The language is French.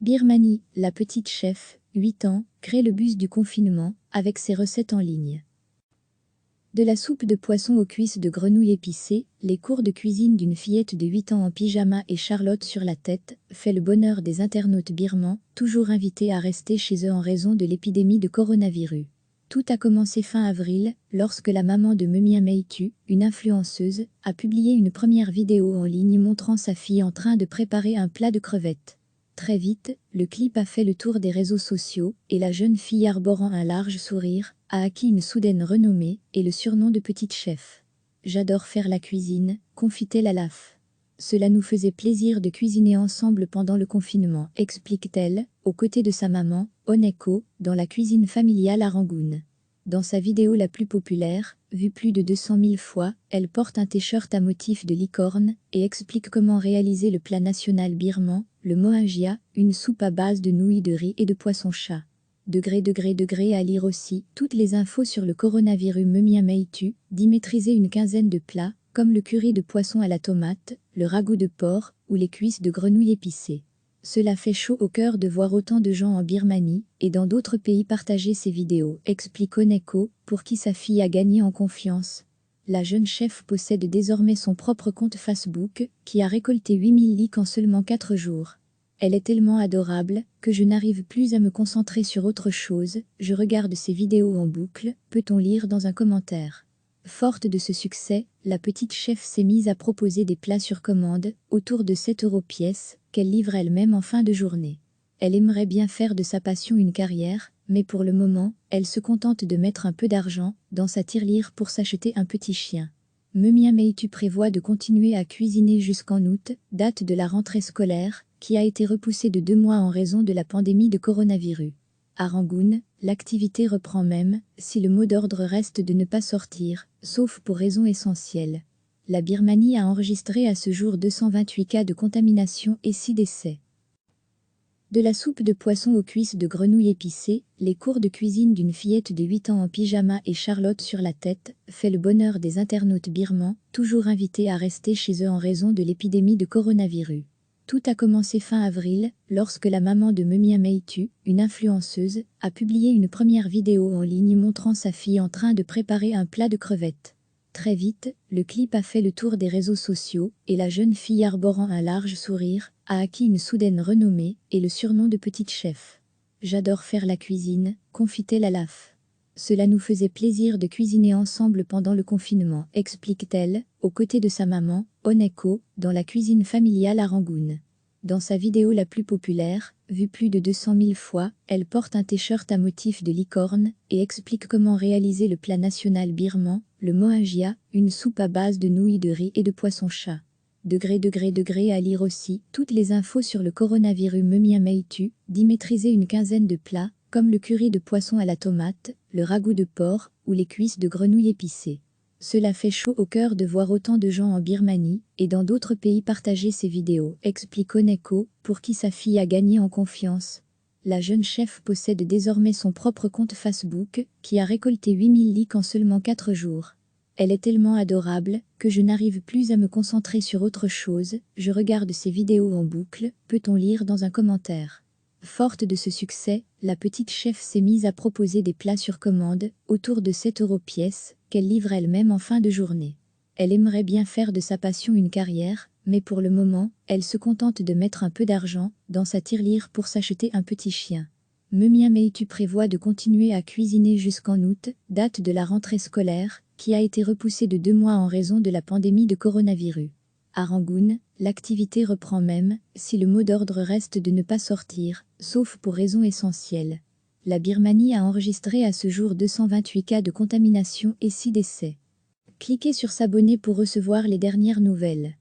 Birmanie, la petite chef, 8 ans, crée le buzz du confinement, avec ses recettes en ligne. De la soupe de poisson aux cuisses de grenouille épicées, les cours de cuisine d'une fillette de 8 ans en pyjama et Charlotte sur la tête, fait le bonheur des internautes birmans, toujours invités à rester chez eux en raison de l'épidémie de coronavirus. Tout a commencé fin avril, lorsque la maman de Mumia Meitu, une influenceuse, a publié une première vidéo en ligne montrant sa fille en train de préparer un plat de crevettes. Très vite, le clip a fait le tour des réseaux sociaux, et la jeune fille arborant un large sourire, a acquis une soudaine renommée, et le surnom de petite chef. « J'adore faire la cuisine », confie-t-elle à l'AF. Cela nous faisait plaisir de cuisiner ensemble pendant le confinement, explique-t-elle, aux côtés de sa maman, Oneko, dans la cuisine familiale à Rangoon. Dans sa vidéo la plus populaire, vue plus de 200 000 fois, elle porte un t-shirt à motif de licorne et explique comment réaliser le plat national birman, le mohangia, une soupe à base de nouilles de riz et de poisson-chat. Degré à lire aussi toutes les infos sur le coronavirus. Mumia Meitu dit maîtriser une quinzaine de plats, comme le curry de poisson à la tomate, le ragoût de porc ou les cuisses de grenouille épicées. Cela fait chaud au cœur de voir autant de gens en Birmanie et dans d'autres pays partager ces vidéos, explique Oneko, pour qui sa fille a gagné en confiance. La jeune chef possède désormais son propre compte Facebook, qui a récolté 8000 likes en seulement 4 jours. Elle est tellement adorable que je n'arrive plus à me concentrer sur autre chose, je regarde ses vidéos en boucle, peut-on lire dans un commentaire. Forte de ce succès, la petite chef s'est mise à proposer des plats sur commande, autour de 7 € pièce, qu'elle livre elle-même en fin de journée. Elle aimerait bien faire de sa passion une carrière, mais pour le moment, elle se contente de mettre un peu d'argent dans sa tirelire pour s'acheter un petit chien. Mumia Meitu prévoit de continuer à cuisiner jusqu'en août, date de la rentrée scolaire, qui a été repoussée de 2 mois en raison de la pandémie de coronavirus. À Rangoon, l'activité reprend même, si le mot d'ordre reste de ne pas sortir, sauf pour raisons essentielles. La Birmanie a enregistré à ce jour 228 cas de contamination et 6 décès. De la soupe de poisson aux cuisses de grenouille épicées, les cours de cuisine d'une fillette de 8 ans en pyjama et Charlotte sur la tête, fait le bonheur des internautes birmans, toujours invités à rester chez eux en raison de l'épidémie de coronavirus. Tout a commencé fin avril, lorsque la maman de Mumia Meitu, une influenceuse, a publié une première vidéo en ligne montrant sa fille en train de préparer un plat de crevettes. Très vite, le clip a fait le tour des réseaux sociaux, et la jeune fille arborant un large sourire, a acquis une soudaine renommée, et le surnom de petite chef. « J'adore faire la cuisine », confie-t-elle à l'AF. Cela nous faisait plaisir de cuisiner ensemble pendant le confinement, explique-t-elle, aux côtés de sa maman, Oneko, dans la cuisine familiale à Rangoon. Dans sa vidéo la plus populaire, vue plus de 200 000 fois, elle porte un t-shirt à motif de licorne et explique comment réaliser le plat national birman, le mohangia, une soupe à base de nouilles de riz et de poisson-chat. Degré à lire aussi toutes les infos sur le coronavirus. Mumia Meitu dit maîtriser une quinzaine de plats, comme le curry de poisson à la tomate, le ragoût de porc ou les cuisses de grenouille épicées. Cela fait chaud au cœur de voir autant de gens en Birmanie et dans d'autres pays partager ces vidéos, explique Oneko, pour qui sa fille a gagné en confiance. La jeune chef possède désormais son propre compte Facebook, qui a récolté 8000 likes en seulement 4 jours. Elle est tellement adorable que je n'arrive plus à me concentrer sur autre chose, je regarde ses vidéos en boucle, peut-on lire dans un commentaire. Forte de ce succès, la petite chef s'est mise à proposer des plats sur commande, autour de 7 € pièce, qu'elle livre elle-même en fin de journée. Elle aimerait bien faire de sa passion une carrière, mais pour le moment, elle se contente de mettre un peu d'argent dans sa tirelire pour s'acheter un petit chien. Mumia Meitu prévoit de continuer à cuisiner jusqu'en août, date de la rentrée scolaire, qui a été repoussée de 2 mois en raison de la pandémie de coronavirus. À Rangoon, l'activité reprend même, si le mot d'ordre reste de ne pas sortir, sauf pour raisons essentielles. La Birmanie a enregistré à ce jour 228 cas de contamination et 6 décès. Cliquez sur s'abonner pour recevoir les dernières nouvelles.